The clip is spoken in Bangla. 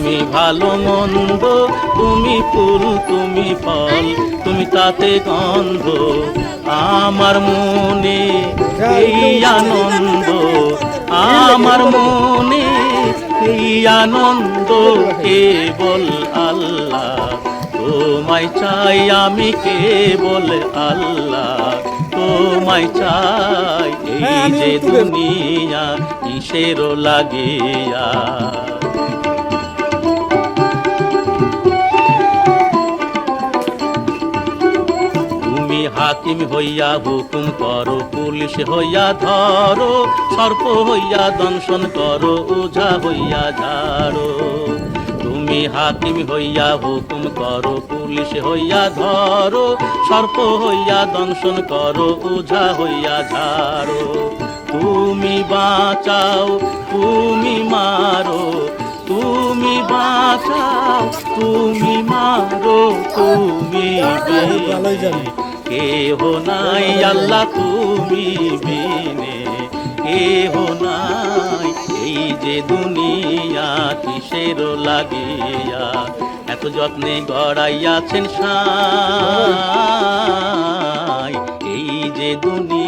তুমি ভালো মন্দ, তুমি ফুল তুমি ফল, তুমি তাতে গন্ধ। আমার মনে এই আনন্দ, আমার মনে এই আনন্দ কেবল আল্লাহ। তোমায় চাই আমি কেবল আল্লাহ, তোমায় চাই। এই যে দুনিয়া কিসেরও লাগিয়া। তুমি হাকিম হইয়া হুকুম করো, পুলিশ হইয়া ধরো, সর্প হইয়া দংশন করো, ওঝা হইয়া ঝাড়ো। তুমি হাকিম হইয়া হুকুম করো, পুলিশ হইয়া ধরো, সর্প হইয়া দংশন করো, ওঝা হইয়া ঝাড়ো। তুমি বাঁচাও তুমি মারো, তুমি বাঁচাও তুমি মারো, তুমি কেহ নাই আল্লাহ তুমি বিনে, কেহ নাই। এই যে দুনিয়া কিসের লাগিয়া, এত যত্নে গড়াইয়াছেন সাই। এই যে দুনিয়া